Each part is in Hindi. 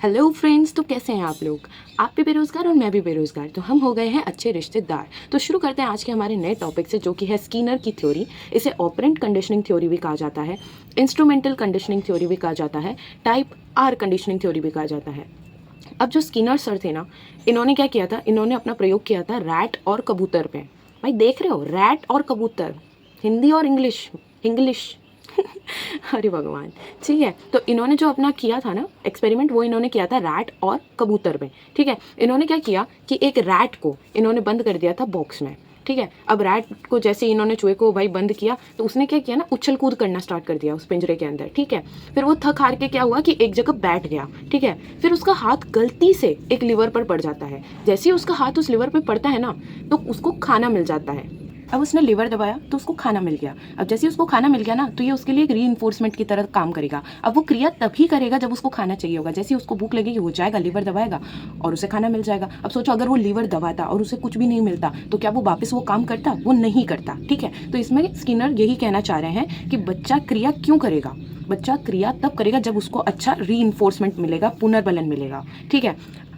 हेलो फ्रेंड्स, तो कैसे हैं आप लोग। आप भी बेरोज़गार और मैं भी बेरोज़गार, तो हम हो गए हैं अच्छे रिश्तेदार। तो शुरू करते हैं आज के हमारे नए टॉपिक से, जो कि है स्कीनर की थ्योरी। इसे ऑपरेंट कंडीशनिंग थ्योरी भी कहा जाता है, इंस्ट्रूमेंटल कंडीशनिंग थ्योरी भी कहा जाता है, टाइप आर कंडीशनिंग थ्योरी भी कहा जाता है। अब जो स्कीनर सर थे ना, इन्होंने क्या किया था, इन्होंने अपना प्रयोग किया था रैट और कबूतर पे। भाई देख रहे हो, रैट और कबूतर, हिंदी और इंग्लिश इंग्लिश अरे भगवान। ठीक है, तो इन्होंने जो अपना किया था ना एक्सपेरिमेंट, वो इन्होंने किया था रैट और कबूतर में। ठीक है, इन्होंने क्या किया कि एक रैट को इन्होंने बंद कर दिया था बॉक्स में। ठीक है, अब रैट को जैसे इन्होंने चूहे को भाई बंद किया, तो उसने क्या किया ना, उछल कूद करना स्टार्ट कर दिया उस पिंजरे के अंदर। ठीक है, फिर वो थक हार के क्या हुआ कि एक जगह बैठ गया। ठीक है, फिर उसका हाथ गलती से एक लिवर पर पड़ जाता है। जैसे ही उसका हाथ उस लिवर पर पड़ता है ना, तो उसको खाना मिल जाता है। अब उसने लिवर दबाया तो उसको खाना मिल गया। अब जैसे ही उसको खाना मिल गया ना, तो ये उसके लिए एक रीइंफोर्समेंट की तरह काम करेगा। अब वो क्रिया तभी करेगा जब उसको खाना चाहिए होगा। जैसे ही उसको भूख लगेगी, वो जाएगा, लिवर दबाएगा और उसे खाना मिल जाएगा। अब सोचो, अगर वो लिवर दबाता और उसे कुछ भी नहीं मिलता, तो क्या वो वापस वो काम करता? वो नहीं करता। ठीक है, तो इसमें स्किनर यही कहना चाह रहे हैं कि बच्चा क्रिया क्यों करेगा। बच्चा क्रिया तब करेगा जब उसको अच्छा रीइंफोर्समेंट मिलेगा, पुनर्बलन मिलेगा। ठीक है,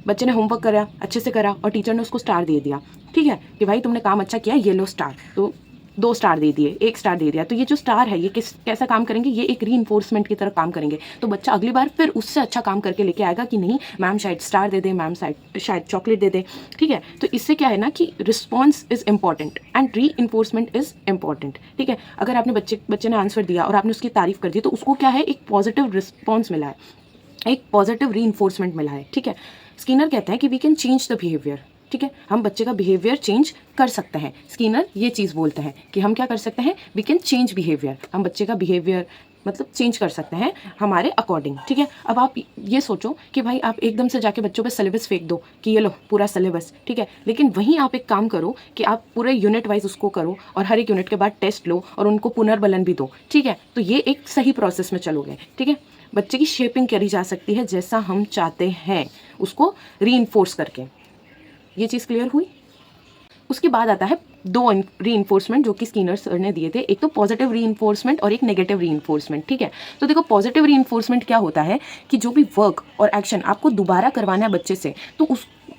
बच्चे ने होमवर्क करा, अच्छे से करा और टीचर ने उसको स्टार दे दिया। ठीक है, कि भाई तुमने काम अच्छा किया, ये लो स्टार। तो 2 स्टार दे दिए, 1 स्टार दे दिया। तो ये जो स्टार है, ये कैसा काम करेंगे, ये एक रीइंफोर्समेंट की तरह काम करेंगे। तो बच्चा अगली बार फिर उससे अच्छा काम करके लेके आएगा कि नहीं, मैम शायद स्टार दे दे, मैम शायद चॉकलेट दे दे। ठीक है, तो इससे क्या है ना कि response is important and reinforcement is important. ठीक है, अगर आपने बच्चे ने आंसर दिया और आपने उसकी तारीफ कर दी, तो उसको क्या है, एक पॉजिटिव रिस्पॉन्स मिला है, एक पॉजिटिव रीइंफोर्समेंट मिला है। ठीक है, स्किनर कहते हैं कि we can change the behaviour. ठीक है, हम बच्चे का बिहेवियर चेंज कर सकते हैं। स्किनर ये चीज़ बोलते हैं कि हम क्या कर सकते हैं, वी कैन चेंज बिहेवियर। हम बच्चे का बिहेवियर मतलब चेंज कर सकते हैं हमारे अकॉर्डिंग। ठीक है, अब आप ये सोचो कि भाई आप एकदम से जाके बच्चों पे सिलेबस फेंक दो कि ये लो पूरा सिलेबस। ठीक है, लेकिन वहीं आप एक काम करो कि आप पूरे यूनिट वाइज उसको करो और हर एक यूनिट के बाद टेस्ट लो और उनको पुनर्बलन भी दो। ठीक है, तो ये एक सही प्रोसेस में चलोगे। ठीक है, बच्चे की शेपिंग करी जा सकती है जैसा हम चाहते हैं, उसको रीइंफोर्स करके। ये चीज़ क्लियर हुई। उसके बाद आता है 2 रीइंफोर्समेंट जो कि स्किनर सर ने दिए थे, एक तो पॉजिटिव रीइंफोर्समेंट और एक नेगेटिव रीइंफोर्समेंट। ठीक है, तो देखो पॉजिटिव रीइंफोर्समेंट क्या होता है कि जो भी वर्क और एक्शन आपको दोबारा करवाना है बच्चे से, तो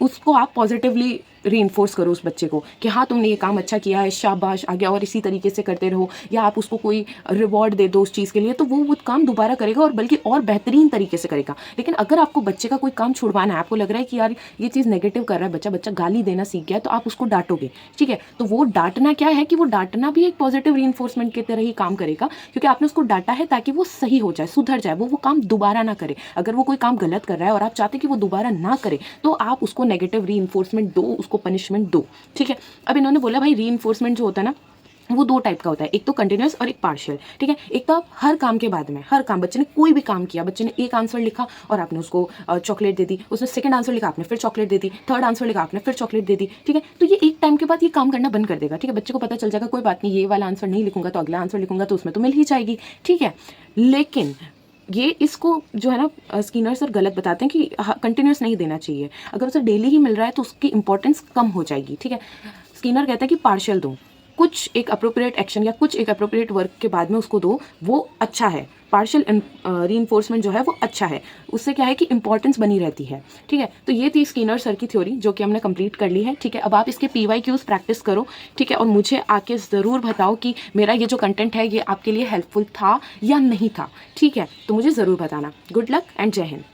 उसको आप पॉजिटिवली रीइंफोर्स करो उस बच्चे को कि हाँ तुमने ये काम अच्छा किया है, शाबाश, आगे और इसी तरीके से करते रहो। या आप उसको कोई रिवॉर्ड दे दो उस चीज़ के लिए, तो वो काम दोबारा करेगा और बल्कि और बेहतरीन तरीके से करेगा। लेकिन अगर आपको बच्चे का कोई काम छुड़वाना है, आपको लग रहा है कि यार ये चीज़ नेगेटिव कर रहा है बच्चा गाली देना सीख गया है, तो आप उसको डांटोगे। ठीक है, तो वो डांटना क्या है कि वो डांटना भी एक पॉजिटिव रीइंफोर्समेंट की तरह ही काम करेगा, क्योंकि आपने उसको डांटा है ताकि वो सही हो जाए, सुधर जाए, वो काम दोबारा ना करे। अगर वो कोई काम गलत कर रहा है और आप चाहते कि वो दोबारा ना करे, तो आप उसको नेगेटिव रीइंफोर्समेंट दो, उसको पनिशमेंट दो। ठीक है, अब इन्होंने बोला भाई रीइंफोर्समेंट जो होता है ना, वो 2 टाइप का होता है, एक तो कंटिन्यूस और एक पार्शियल। ठीक है, एक तो आप हर काम के बाद में, हर काम, बच्चे ने कोई भी काम किया, बच्चे ने एक आंसर लिखा और आपने उसको चॉकलेट दे दी, उसने सेकंड आंसर लिखा, आपने फिर चॉकलेट दे दी, थर्ड आंसर लिखा, आपने फिर चॉकलेट दे दी। ठीक है, तो ये एक टाइम के बाद ये काम करना बंद कर देगा। ठीक है, बच्चे को पता चल जाएगा कोई बात नहीं, ये वाला आंसर नहीं लिखूंगा तो अगला आंसर लिखूंगा तो उसमें तो मिल ही जाएगी। ठीक है, लेकिन ये इसको जो है ना स्किनर सर गलत बताते हैं कि कंटिन्यूस नहीं देना चाहिए। अगर उसे डेली ही मिल रहा है तो उसकी इंपॉर्टेंस कम हो जाएगी। ठीक है, स्किनर कहता है कि पार्शियल दो, कुछ एक अप्रोप्रिएट एक्शन या कुछ एक अप्रोप्रिएट वर्क के बाद में उसको दो, वो अच्छा है। पार्शियल रीइंफोर्समेंट जो है वो अच्छा है, उससे क्या है कि इंपॉर्टेंस बनी रहती है। ठीक है, तो ये थी स्किनर सर की थ्योरी जो कि हमने कंप्लीट कर ली है। ठीक है, अब आप इसके PYQs प्रैक्टिस करो। ठीक है, और मुझे आके ज़रूर बताओ कि मेरा ये जो कंटेंट है ये आपके लिए हेल्पफुल था या नहीं था। ठीक है, तो मुझे ज़रूर बताना। गुड लक एंड जय हिंद।